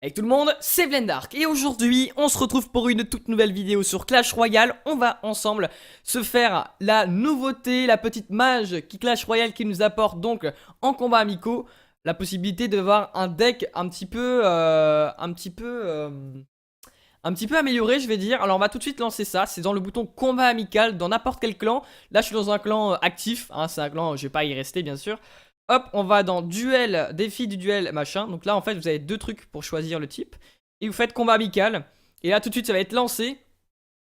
Avec tout le monde, c'est Blendark et aujourd'hui on se retrouve pour une toute nouvelle vidéo sur Clash Royale. On va ensemble se faire la nouveauté, la petite mage qui Clash Royale qui nous apporte donc en combat amicaux la possibilité de voir un deck un petit peu amélioré, je vais dire. Alors on va tout de suite lancer ça, c'est dans le bouton combat amical dans n'importe quel clan. Là je suis dans un clan actif, hein, c'est un clan, je vais pas y rester bien sûr. Hop, on va dans duel, défi du duel, machin. Donc là, en fait, vous avez deux trucs pour choisir le type. Et vous faites combat amical. Et là, tout de suite, ça va être lancé.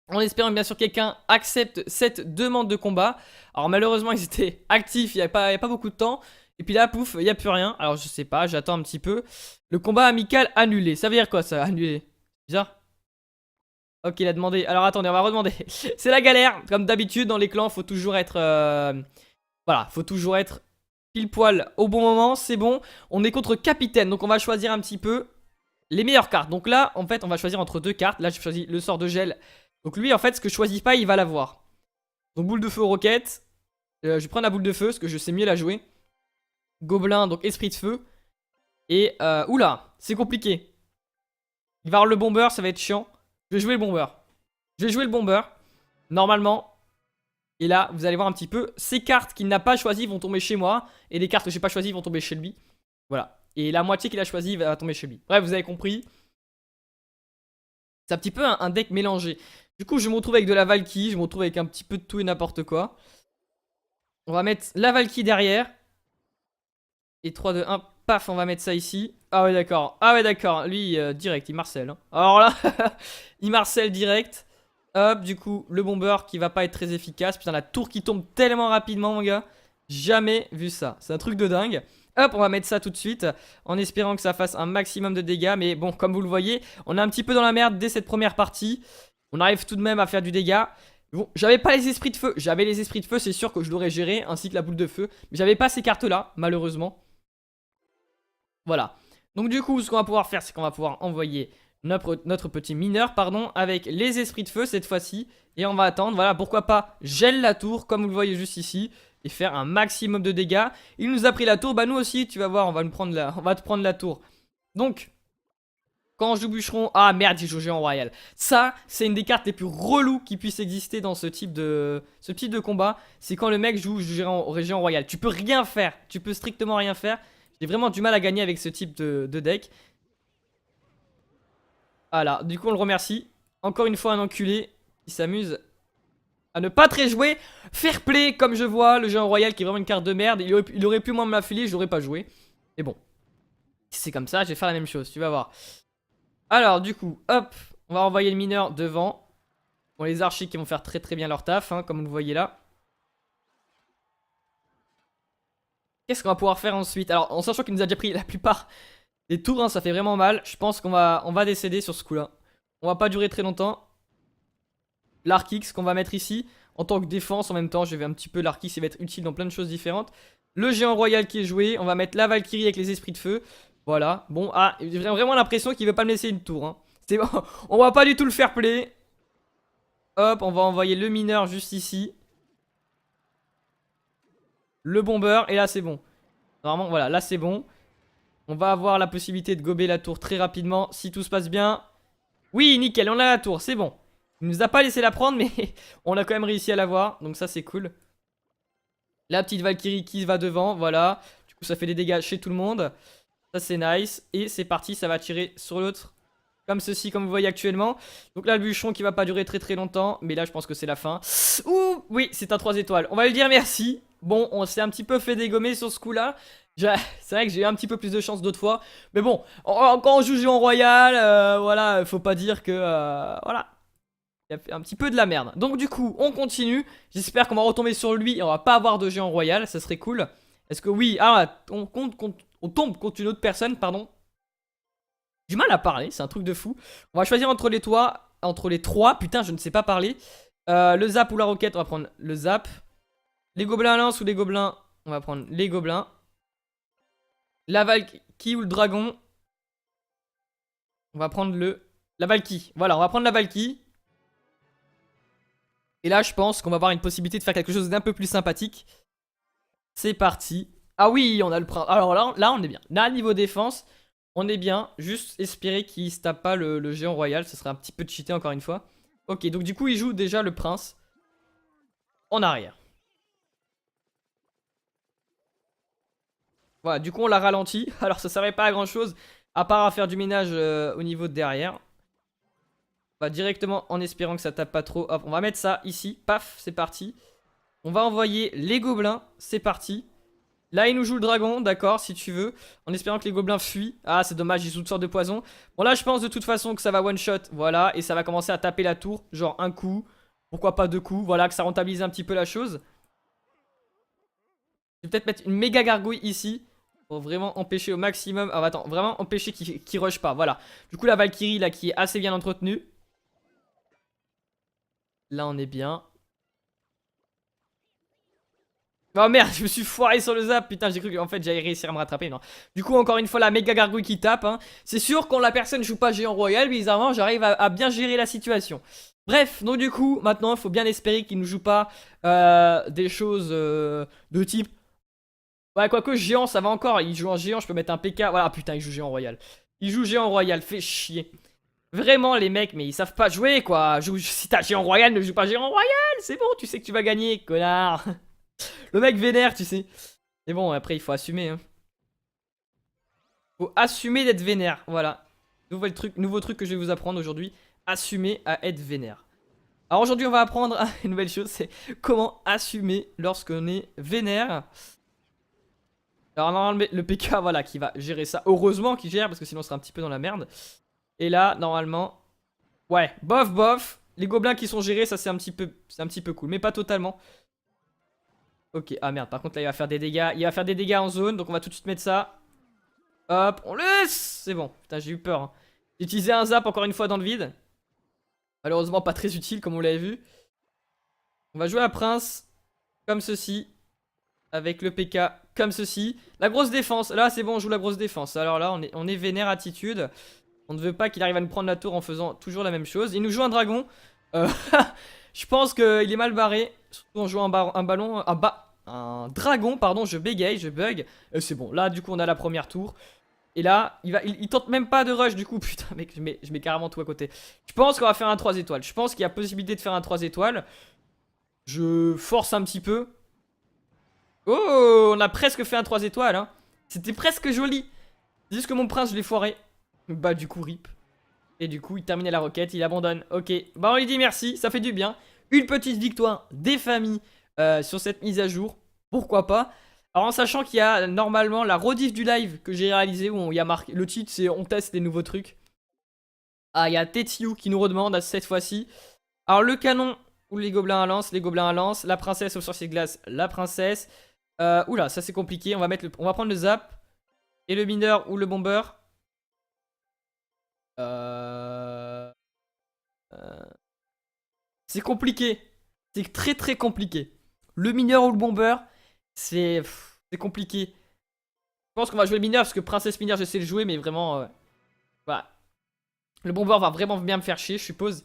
En espérant que, bien sûr, quelqu'un accepte cette demande de combat. Alors, malheureusement, ils étaient actifs, il n'y a pas beaucoup de temps. Et puis là, pouf, il n'y a plus rien. Alors, je sais pas, j'attends un petit peu. Le combat amical annulé. Ça veut dire quoi, ça, annulé? Bizarre. Ok, il a demandé. Alors, attendez, on va redemander. C'est la galère. Comme d'habitude, dans les clans, faut toujours être... Voilà, faut toujours être... pile poil au bon moment, c'est bon. On est contre capitaine, donc on va choisir un petit peu les meilleures cartes. Donc là, en fait, on va choisir entre deux cartes. Là, j'ai choisi le sort de gel. Donc lui, en fait, ce que je choisis pas, il va l'avoir. Donc boule de feu, roquette. Je vais prendre la boule de feu, parce que je sais mieux la jouer. Gobelin, donc esprit de feu. Et, oula, c'est compliqué. Il va avoir le bomber, ça va être chiant. Je vais jouer le bomber. Je vais jouer le bomber. Normalement... Et là, vous allez voir un petit peu, ces cartes qu'il n'a pas choisies vont tomber chez moi. Et les cartes que j'ai pas choisies vont tomber chez lui. Voilà. Et la moitié qu'il a choisie va tomber chez lui. Bref, vous avez compris. C'est un petit peu un deck mélangé. Du coup, je me retrouve avec de la Valkyrie. Je me retrouve avec un petit peu de tout et n'importe quoi. On va mettre la Valkyrie derrière. Et 3, 2, 1, paf, on va mettre ça ici. Ah ouais, d'accord. Ah ouais, d'accord. Lui, direct, il marcelle. Hein. Alors là, il marcelle direct. Hop, du coup, le bomber qui va pas être très efficace. Putain, la tour qui tombe tellement rapidement, mon gars. Jamais vu ça. C'est un truc de dingue. Hop, on va mettre ça tout de suite. En espérant que ça fasse un maximum de dégâts. Mais bon, comme vous le voyez, on est un petit peu dans la merde dès cette première partie. On arrive tout de même à faire du dégât. Bon, j'avais pas les esprits de feu. J'avais les esprits de feu, c'est sûr que je l'aurais géré. Ainsi que la boule de feu. Mais j'avais pas ces cartes-là, malheureusement. Voilà. Donc du coup, ce qu'on va pouvoir faire, c'est qu'on va pouvoir envoyer... Notre petit mineur, pardon, avec les esprits de feu cette fois-ci. Et on va attendre, voilà, pourquoi pas gèle la tour, comme vous le voyez juste ici, et faire un maximum de dégâts. Il nous a pris la tour, bah nous aussi, tu vas voir, on va te prendre la tour. Donc, quand je joue bûcheron, ah merde, j'ai joué géant royal. Ça, c'est une des cartes les plus reloues qui puissent exister dans ce type de combat. C'est quand le mec joue géant royal. Tu peux rien faire, tu peux strictement rien faire. J'ai vraiment du mal à gagner avec ce type de deck. Voilà, du coup on le remercie. Encore une fois un enculé qui s'amuse à ne pas très jouer. Fair play comme je vois, le géant royal qui est vraiment une carte de merde. Il aurait pu moi me l'affiler, je l'aurais pas joué. Mais bon, si c'est comme ça, je vais faire la même chose, tu vas voir. Alors du coup, hop, on va envoyer le mineur devant. Bon, les archers qui vont faire très très bien leur taf, hein, comme vous le voyez là. Qu'est-ce qu'on va pouvoir faire ensuite? Alors en sachant qu'il nous a déjà pris la plupart des tours, hein, ça fait vraiment mal. Je pense qu'on va décéder sur ce coup là. On va pas durer très longtemps. L'arc X qu'on va mettre ici en tant que défense en même temps. Je vais un petit peu l'arc X, il va être utile dans plein de choses différentes. Le géant royal qui est joué. On va mettre la Valkyrie avec les esprits de feu. Voilà. Bon, ah, j'ai vraiment l'impression qu'il veut pas me laisser une tour. Hein. C'est bon. On va pas du tout le fair play. Hop, on va envoyer le mineur juste ici. Le bomber. Et là, c'est bon. Normalement, voilà, là, c'est bon. On va avoir la possibilité de gober la tour très rapidement si tout se passe bien. Oui, nickel, on a la tour, c'est bon. Il nous a pas laissé la prendre, mais on a quand même réussi à l'avoir. Donc ça, c'est cool. La petite Valkyrie qui va devant, voilà. Du coup, ça fait des dégâts chez tout le monde. Ça, c'est nice. Et c'est parti, ça va tirer sur l'autre. Comme ceci, comme vous voyez actuellement. Donc là, le bûcheron qui va pas durer très très longtemps. Mais là, je pense que c'est la fin. Ouh, oui, c'est un 3 étoiles. On va lui dire merci. Bon, on s'est un petit peu fait dégommer sur ce coup-là. C'est vrai que j'ai eu un petit peu plus de chance d'autres fois. Mais bon, quand on joue géant royal, voilà, faut pas dire que... voilà. Il a fait un petit peu de la merde. Donc du coup, on continue. J'espère qu'on va retomber sur lui et on va pas avoir de géant royal. Ça serait cool. Est-ce que oui... Ah, on tombe contre une autre personne, pardon. Du mal à parler, c'est un truc de fou. On va choisir entre les trois. Putain, je ne sais pas parler. Le zap ou la roquette, on va prendre le zap. Les gobelins à lance ou les gobelins, on va prendre les gobelins. La Valkyrie ou le dragon, on va prendre la Valkyrie. Voilà, on va prendre la Valkyrie. Et là, je pense qu'on va avoir une possibilité de faire quelque chose d'un peu plus sympathique. C'est parti. Ah oui, on a le prince. Alors là, on est bien. Là, niveau défense, On est bien, juste espérer qu'il se tape pas le géant royal, ce serait un petit peu cheaté encore une fois. Ok, donc du coup il joue déjà le prince en arrière. Voilà, du coup on l'a ralenti, alors ça servait pas à grand chose, à part à faire du ménage au niveau de derrière. On va directement en espérant que ça tape pas trop, hop, on va mettre ça ici, paf, c'est parti. On va envoyer les gobelins, c'est parti. Là, il nous joue le dragon, d'accord, si tu veux. En espérant que les gobelins fuient. Ah, c'est dommage, ils jouent toutes sortes de poisons. Bon, là, je pense de toute façon que ça va one-shot. Voilà, et ça va commencer à taper la tour. Genre un coup. Pourquoi pas deux coups. Voilà, que ça rentabilise un petit peu la chose. Je vais peut-être mettre une méga gargouille ici. Pour vraiment empêcher au maximum. Ah, attends, vraiment empêcher qu'il rush pas. Voilà. Du coup, la Valkyrie, là, qui est assez bien entretenue. Là, on est bien. Oh merde, je me suis foiré sur le zap. Putain, j'ai cru qu'en fait j'allais réussir à me rattraper. Non. Du coup, encore une fois, la méga gargouille qui tape. Hein. C'est sûr, quand la personne joue pas géant royal, bizarrement, j'arrive à bien gérer la situation. Bref, donc du coup, maintenant, il faut bien espérer qu'il ne joue pas des choses de type. Ouais, quoique géant, ça va encore. Il joue en géant, je peux mettre un PK. Voilà, putain, il joue géant royal. Il joue géant royal, fait chier. Vraiment, les mecs, mais ils savent pas jouer quoi. Si t'as géant royal, ne joue pas géant royal. C'est bon, tu sais que tu vas gagner, connard. Le mec vénère, tu sais. Mais bon, après, il faut assumer. Hein. Faut assumer d'être vénère. Voilà. Nouveau truc que je vais vous apprendre aujourd'hui. Assumer à être vénère. Alors aujourd'hui, on va apprendre une nouvelle chose. C'est comment assumer lorsqu'on est vénère. Alors normalement, le PK, voilà, qui va gérer ça. Heureusement qu'il gère, parce que sinon, on serait un petit peu dans la merde. Et là, normalement... Ouais, bof, bof. Les gobelins qui sont gérés, ça c'est un petit peu cool. Mais pas totalement. Ok, ah merde, par contre là il va faire des dégâts. Il va faire des dégâts en zone, donc on va tout de suite mettre ça. Hop, on laisse. C'est bon, putain j'ai eu peur hein. J'ai utilisé un zap encore une fois dans le vide. Malheureusement pas très utile comme on l'avait vu. On va jouer à Prince comme ceci. Avec le PK comme ceci. La grosse défense, là c'est bon on joue la grosse défense. Alors là on est vénère attitude. On ne veut pas qu'il arrive à nous prendre la tour en faisant toujours la même chose. Il nous joue un dragon. Je pense qu'il est mal barré. Surtout en jouant un dragon, pardon, je bégaye, je bug. C'est bon, là du coup on a la première tour. Et là, il tente même pas de rush du coup. Putain mec, je mets carrément tout à côté. Je pense qu'on va faire un 3 étoiles. Je pense qu'il y a possibilité de faire un 3 étoiles. Je force un petit peu. Oh, on a presque fait un 3 étoiles. Hein. C'était presque joli. C'est juste que mon prince, je l'ai foiré. Bah du coup, rip. Et du coup, il terminait la requête, il abandonne. Ok, bah on lui dit merci, ça fait du bien. Une petite victoire des familles sur cette mise à jour. Pourquoi pas. Alors en sachant qu'il y a normalement la rediff du live que j'ai réalisé où il y a marqué. Le titre c'est on teste des nouveaux trucs. Ah, il y a Tetsu qui nous redemande cette fois-ci. Alors le canon ou les gobelins à lance, La princesse au sorcier de glace, la princesse. Oula, ça c'est compliqué. On va prendre le zap. Et le mineur ou le bomber. C'est compliqué. C'est très très compliqué. Le mineur ou le bomber, c'est compliqué. Je pense qu'on va jouer le mineur parce que princesse mineur, je sais le jouer, mais vraiment. Voilà. Le bomber va vraiment bien me faire chier, je suppose.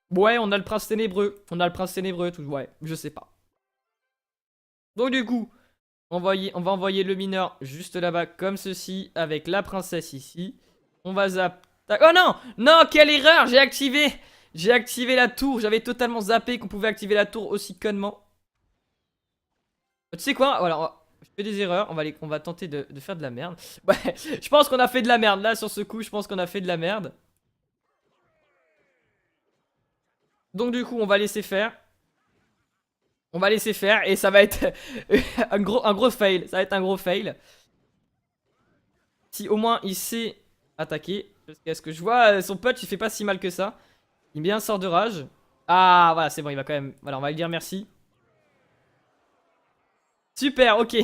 Ouais, on a le prince ténébreux. On a le prince ténébreux, tout. Ouais, je sais pas. Donc, du coup, on va envoyer le mineur juste là-bas, comme ceci, avec la princesse ici. On va zap. Oh non! Non, quelle erreur! J'ai activé la tour. J'avais totalement zappé qu'on pouvait activer la tour aussi connement. Tu sais quoi? Voilà, je fais des erreurs. On va tenter de faire de la merde. Ouais, je pense qu'on a fait de la merde. Là, sur ce coup, je pense qu'on a fait de la merde. Donc, du coup, on va laisser faire. On va laisser faire. Et ça va être un gros fail. Ça va être un gros fail. Si au moins il sait attaquer. Parce que ce que je vois, son pote, il fait pas si mal que ça. Il met bien un sort de rage. Ah, voilà, c'est bon, il va quand même... Voilà, on va lui dire merci. Super, ok.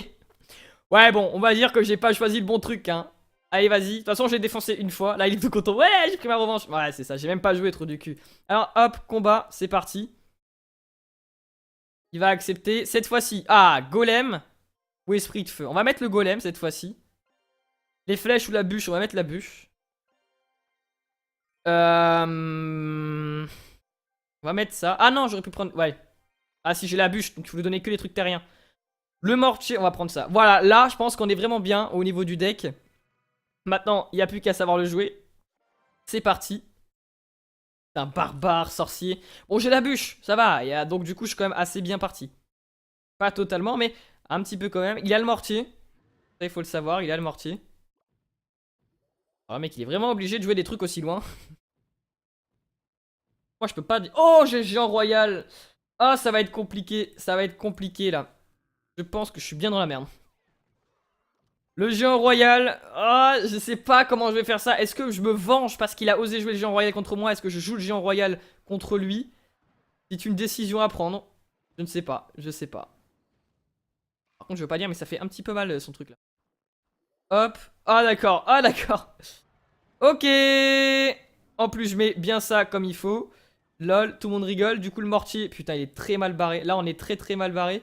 Ouais, bon, on va dire que j'ai pas choisi le bon truc, hein. Allez, vas-y. De toute façon, j'ai défoncé une fois. Là, il est tout content. Ouais, j'ai pris ma revanche. Ouais, c'est ça, j'ai même pas joué trop du cul. Alors, hop, combat, c'est parti. Il va accepter. Cette fois-ci, ah, golem ou esprit de feu. On va mettre le golem cette fois-ci. Les flèches ou la bûche, on va mettre la bûche. On va mettre ça. Ah non, j'aurais pu prendre... Ouais. Ah si, j'ai la bûche, donc je voulais donner que les trucs terriens. Le mortier, on va prendre ça. Voilà, là, je pense qu'on est vraiment bien au niveau du deck. Maintenant, il n'y a plus qu'à savoir le jouer. C'est parti. C'est un barbare sorcier. Bon, j'ai la bûche, ça va. Donc du coup, je suis quand même assez bien parti. Pas totalement, mais un petit peu quand même. Il a le mortier. Ça, il faut le savoir, il a le mortier. Oh, mec, il est vraiment obligé de jouer des trucs aussi loin. Moi, je peux pas dire... Oh, j'ai géant royal. Ah, ça va être compliqué. Ça va être compliqué, là. Je pense que je suis bien dans la merde. Le géant royal. Ah, je sais pas comment je vais faire ça. Est-ce que je me venge parce qu'il a osé jouer le géant royal contre moi? Est-ce que je joue le géant royal contre lui? C'est une décision à prendre. Je ne sais pas. Je sais pas. Par contre, je veux pas dire, mais ça fait un petit peu mal, son truc, là. Hop. Ah, d'accord. Ah, d'accord. Ok. En plus, je mets bien ça comme il faut. Lol, tout le monde rigole. Du coup, le mortier, putain, il est très mal barré. Là, on est très très mal barré.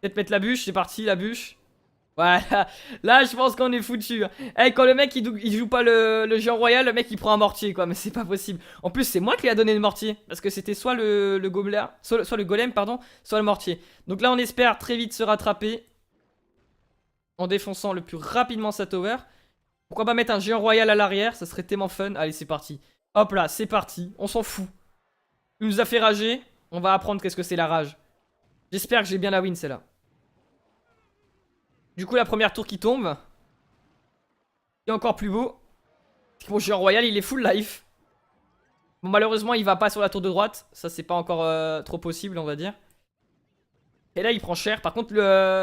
Peut-être mettre la bûche. C'est parti, la bûche. Voilà. Là, je pense qu'on est foutu. Eh, quand le mec il joue pas le géant royal, le mec il prend un mortier, quoi. Mais c'est pas possible. En plus, c'est moi qui lui a donné le mortier. Parce que c'était soit le gobelin, soit le golem, pardon, soit le mortier. Donc là, on espère très vite se rattraper. En défonçant le plus rapidement sa tower. Pourquoi pas mettre un géant royal à l'arrière? Ça serait tellement fun. Allez, c'est parti. Hop là, c'est parti. On s'en fout. Il nous a fait rager. On va apprendre qu'est-ce que c'est la rage. J'espère que j'ai bien la win, celle-là. Du coup, la première tour qui tombe. Et encore plus beau. Mon géant royal, il est full life. Bon, malheureusement, il va pas sur la tour de droite. Ça, c'est pas encore trop possible, on va dire. Et là, il prend cher. Par contre,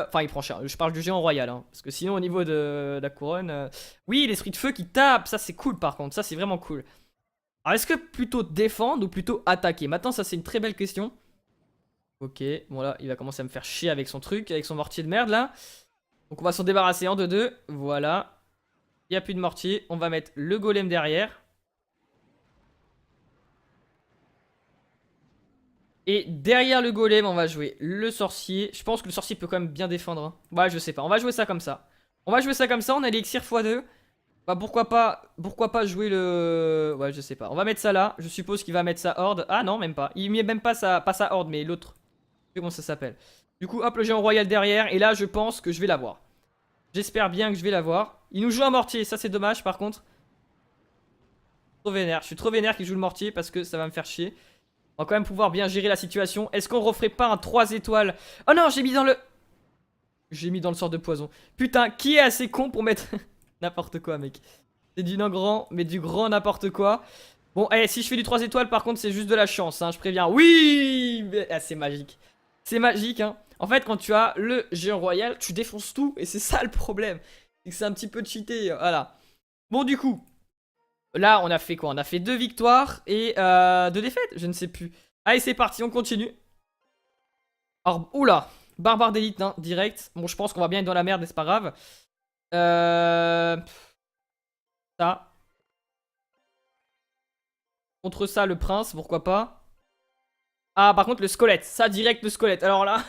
enfin, il prend cher. Je parle du géant royal. Hein. Parce que sinon, au niveau de la couronne... Oui, l'esprit de feu qui tape. Ça, c'est cool, par contre. Ça, c'est vraiment cool. Alors, est-ce que plutôt défendre ou plutôt attaquer? Maintenant, ça, c'est une très belle question. Ok. Bon, là, il va commencer à me faire chier avec son truc. Avec son mortier de merde, là. Donc, on va s'en débarrasser en 2-2. Voilà. Il n'y a plus de mortier. On va mettre le golem derrière. Et derrière le golem, on va jouer le sorcier. Je pense que le sorcier peut quand même bien défendre. Hein. Ouais, je sais pas. On va jouer ça comme ça. On va jouer ça comme ça. On a l'élixir x2. Bah pourquoi pas jouer le... Ouais, je sais pas. On va mettre ça là. Je suppose qu'il va mettre sa horde. Ah non, même pas. Il met même pas sa horde, mais l'autre. Je sais comment ça s'appelle. Du coup, hop, le géant royal derrière. Et là, je pense que je vais l'avoir. J'espère bien que je vais l'avoir. Il nous joue un mortier. Ça, c'est dommage, par contre. Trop vénère. Je suis trop vénère qu'il joue le mortier parce que ça va me faire chier. On va quand même pouvoir bien gérer la situation. Est-ce qu'on referait pas un 3 étoiles? Oh non, j'ai mis dans le... J'ai mis dans le sort de poison. Putain, qui est assez con pour mettre... N'importe quoi, mec. C'est du non grand, mais du grand n'importe quoi. Bon, eh, si je fais du 3 étoiles, par contre, c'est juste de la chance, hein, je préviens. Oui, ah, c'est magique. C'est magique, hein. En fait, quand tu as le géant royal, tu défonces tout, et c'est ça le problème. C'est que c'est un petit peu cheaté, voilà. Bon, du coup... Là, on a fait quoi? On a fait 2 victoires et 2 défaites, je ne sais plus. Allez, c'est parti, on continue. Alors, oula, barbare d'élite, hein, direct. Bon, je pense qu'on va bien être dans la merde, mais c'est pas grave. Ça. Contre ça, le prince, pourquoi pas. Ah, par contre, le squelette. Ça, direct, le squelette. Alors là,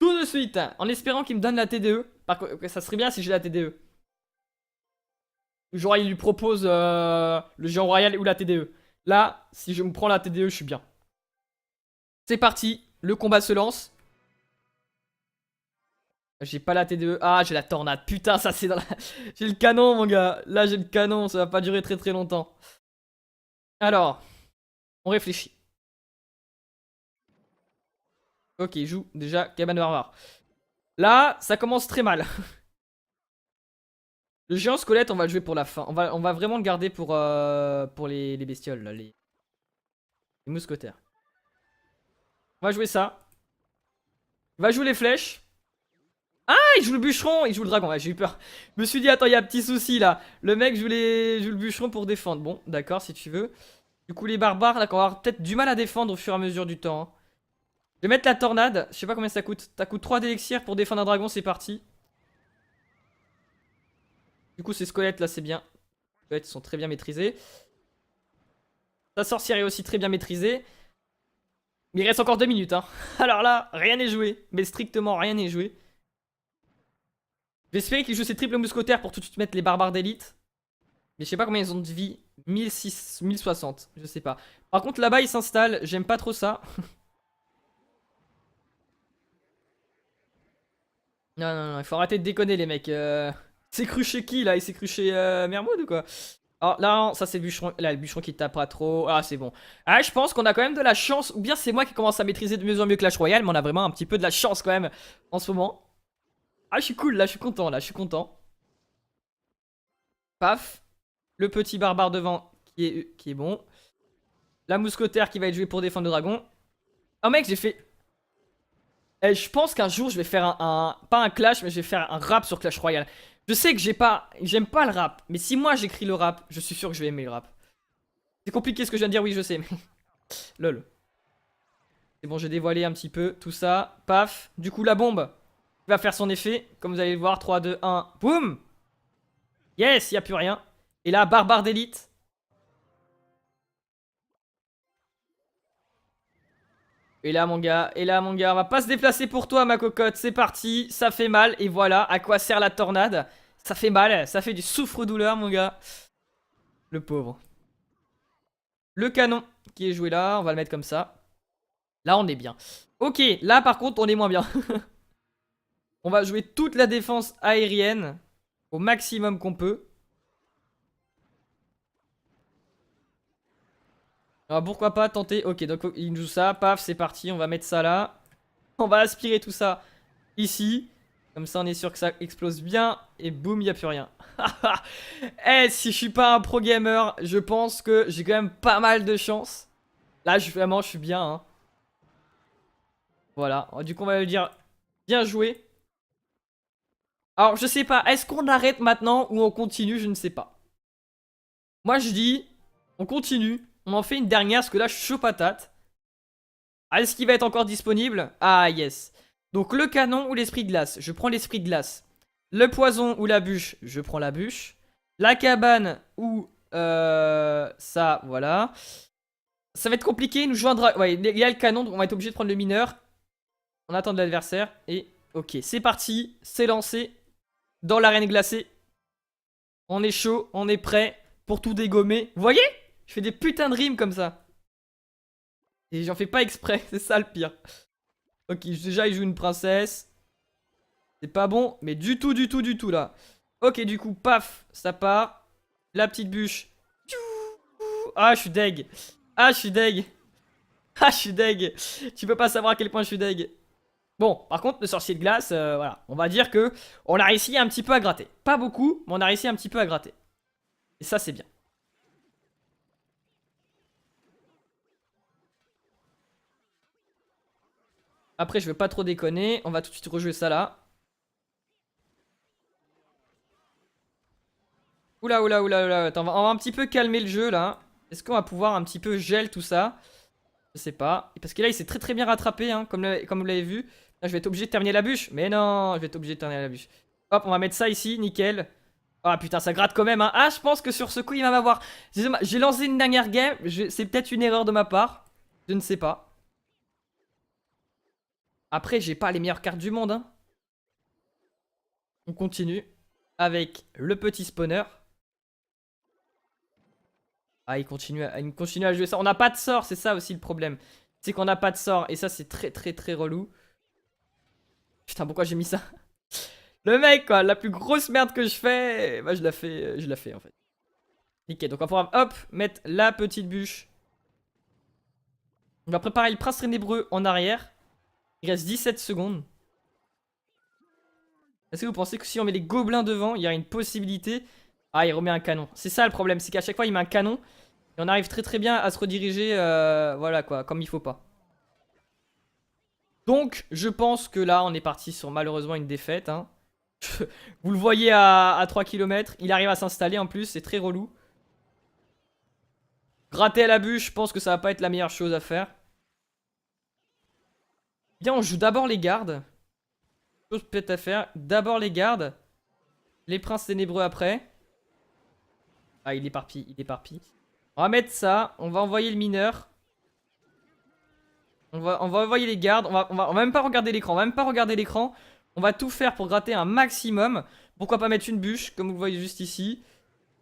tout de suite, hein, en espérant qu'il me donne la TDE. Par contre, ça serait bien si j'ai la TDE. Genre, il lui propose le géant royal ou la TDE. Là, si je me prends la TDE, je suis bien. C'est parti, le combat se lance. J'ai pas la TDE. Ah, j'ai la tornade. Putain, ça c'est dans la... J'ai le canon, mon gars. Là, j'ai le canon. Ça va pas durer très très longtemps. Alors, on réfléchit. Ok, il joue déjà cabane barbare. Là, ça commence très mal. Le géant squelette, on va le jouer pour la fin. On va vraiment le garder pour les bestioles, là, les mousquetaires. On va jouer ça. Il va jouer les flèches. Ah, il joue le bûcheron, il joue le dragon. Ouais, j'ai eu peur. Je me suis dit, attends, il y a un petit souci là. Le mec joue le bûcheron pour défendre. Bon, d'accord, si tu veux. Du coup, les barbares, là, on va avoir peut-être du mal à défendre au fur et à mesure du temps. Hein. Je vais mettre la tornade. Je sais pas combien ça coûte. Ça coûte 3 d'élixir pour défendre un dragon, c'est parti. Du coup, ces squelettes là, c'est bien. Les squelettes sont très bien maîtrisés. Sa sorcière est aussi très bien maîtrisée. Mais il reste encore 2 minutes. Hein. Alors là, rien n'est joué. Mais strictement rien n'est joué. J'espère qu'il joue ses triples mousquetaires pour tout de suite mettre les barbares d'élite. Mais je sais pas combien ils ont de vie. 1060, je sais pas. Par contre là-bas il s'installe, j'aime pas trop ça. Non, non, non, il faut arrêter de déconner les mecs. C'est cru chez qui là? Il s'est cru chez Mermoud ou quoi? Alors là, ça c'est le bûcheron. Là, le bûcheron qui tape pas trop. Ah, c'est bon. Ah, je pense qu'on a quand même de la chance. Ou bien c'est moi qui commence à maîtriser de mieux en mieux Clash Royale. Mais on a vraiment un petit peu de la chance quand même en ce moment. Ah, je suis cool là, je suis content là, je suis content. Paf. Le petit barbare devant qui est bon. La mousquetaire qui va être jouée pour défendre le dragon. Oh mec, j'ai fait. Eh, je pense qu'un jour je vais faire pas un clash, mais je vais faire un rap sur Clash Royale. Je sais que j'aime pas le rap, mais si moi j'écris le rap, je suis sûr que je vais aimer le rap. C'est compliqué ce que je viens de dire, oui je sais, mais lol. C'est bon, j'ai dévoilé un petit peu tout ça. Paf. Du coup la bombe va faire son effet, comme vous allez le voir. 3, 2, 1, boum. Yes, y a plus rien. Et là, barbare d'élite. Et là mon gars, on va pas se déplacer pour toi ma cocotte, c'est parti, ça fait mal, et voilà à quoi sert la tornade. Ça fait mal, ça fait du souffre-douleur mon gars. Le pauvre. Le canon qui est joué là, on va le mettre comme ça. Là on est bien. Ok, là par contre on est moins bien. On va jouer toute la défense aérienne au maximum qu'on peut. Alors pourquoi pas tenter. Ok, donc il joue ça, paf, c'est parti, on va mettre ça là. On va aspirer tout ça ici. Comme ça on est sûr que ça explose bien. Et boum, il n'y a plus rien. Eh, si je suis pas un pro gamer, je pense que j'ai quand même pas mal de chance. Là, vraiment, je suis bien. Hein. Voilà, du coup on va lui dire bien joué. Alors je sais pas, est-ce qu'on arrête maintenant ou on continue? Je ne sais pas. Moi je dis, on continue. On en fait une dernière parce que là je suis chaud patate. Ah, est-ce qu'il va être encore disponible? Ah yes. Donc le canon ou l'esprit de glace? Je prends l'esprit de glace. Le poison ou la bûche? Je prends la bûche. La cabane ou ça, voilà. Ça va être compliqué, nous jouons un dragon. Ouais, il y a le canon, donc on va être obligé de prendre le mineur. On attend de l'adversaire. Et ok, c'est parti. C'est lancé. Dans l'arène glacée. On est chaud, on est prêt pour tout dégommer. Vous voyez? Je fais des putains de rimes comme ça. Et j'en fais pas exprès, c'est ça le pire. Ok, déjà il joue une princesse. C'est pas bon, mais du tout, du tout, du tout là. Ok, du coup, paf, ça part. La petite bûche. Ah, je suis deg. Ah, je suis deg. Ah, je suis deg. Tu peux pas savoir à quel point je suis deg. Bon, par contre, le sorcier de glace, voilà. On va dire que on a réussi un petit peu à gratter. Pas beaucoup, mais on a réussi un petit peu à gratter. Et ça, c'est bien. Après, je veux pas trop déconner. On va tout de suite rejouer ça là. Oula, oula, oula, oula. Attends, on va un petit peu calmer le jeu là. Est-ce qu'on va pouvoir un petit peu gel tout ça? Je sais pas. Parce que là, il s'est très très bien rattrapé, hein, comme vous l'avez vu. Là, je vais être obligé de terminer la bûche. Mais non, je vais être obligé de terminer la bûche. Hop, on va mettre ça ici, nickel. Ah putain, ça gratte quand même, hein. Ah, je pense que sur ce coup, il va m'avoir. J'ai lancé une dernière game. C'est peut-être une erreur de ma part. Je ne sais pas. Après, j'ai pas les meilleures cartes du monde, hein. On continue avec le petit spawner. Ah, il continue à jouer ça. On n'a pas de sort, c'est ça aussi le problème. C'est qu'on n'a pas de sort. Et ça, c'est très très très relou. Putain, pourquoi j'ai mis ça? Le mec, quoi, la plus grosse merde que je fais, bah, je la fais en fait. Ok, donc on va pouvoir, hop, mettre la petite bûche. On va préparer le prince ténébreux en arrière. Il reste 17 secondes. Est-ce que vous pensez que si on met les gobelins devant, il y a une possibilité? Ah, il remet un canon. C'est ça le problème, c'est qu'à chaque fois, il met un canon. Et on arrive très très bien à se rediriger, voilà quoi, comme il faut pas. Donc, je pense que là, on est parti sur malheureusement une défaite. Hein. Vous le voyez à 3 km. Il arrive à s'installer en plus, c'est très relou. Gratter à la bûche, je pense que ça va pas être la meilleure chose à faire. Bien, on joue d'abord les gardes. Chose peut-être à faire. D'abord les gardes. Les princes ténébreux après. Ah, il éparpille, il éparpille. On va mettre ça. On va envoyer le mineur. On va envoyer les gardes. On va même pas regarder l'écran. On va même pas regarder l'écran. On va tout faire pour gratter un maximum. Pourquoi pas mettre une bûche, comme vous le voyez juste ici.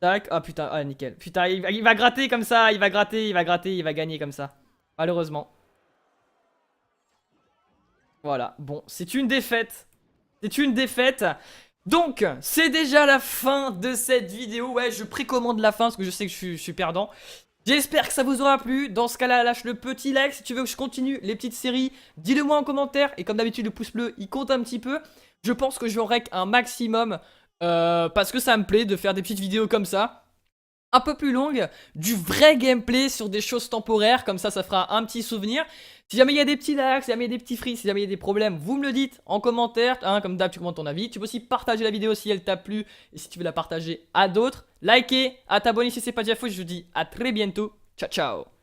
Tac. Ah putain, ah nickel. Putain, il va gratter comme ça. Il va gratter, il va gratter, il va gagner comme ça. Malheureusement. Voilà. Bon, c'est une défaite. C'est une défaite. Donc, c'est déjà la fin de cette vidéo. Ouais, je précommande la fin parce que je sais que je suis perdant. J'espère que ça vous aura plu. Dans ce cas-là, lâche le petit like. Si tu veux que je continue les petites séries, dis-le moi en commentaire. Et comme d'habitude, le pouce bleu, il compte un petit peu. Je pense que je vais en rec un maximum parce que ça me plaît de faire des petites vidéos comme ça. Un peu plus longue, du vrai gameplay sur des choses temporaires, comme ça fera un petit souvenir. Si jamais il y a des petits lags, si jamais il y a des petits frises, si jamais il y a des problèmes, vous me le dites en commentaire, hein, comme d'hab tu commentes ton avis. Tu peux aussi partager la vidéo si elle t'a plu et si tu veux la partager à d'autres. Likez, à t'abonner si c'est pas déjà fait, je vous dis à très bientôt, ciao ciao.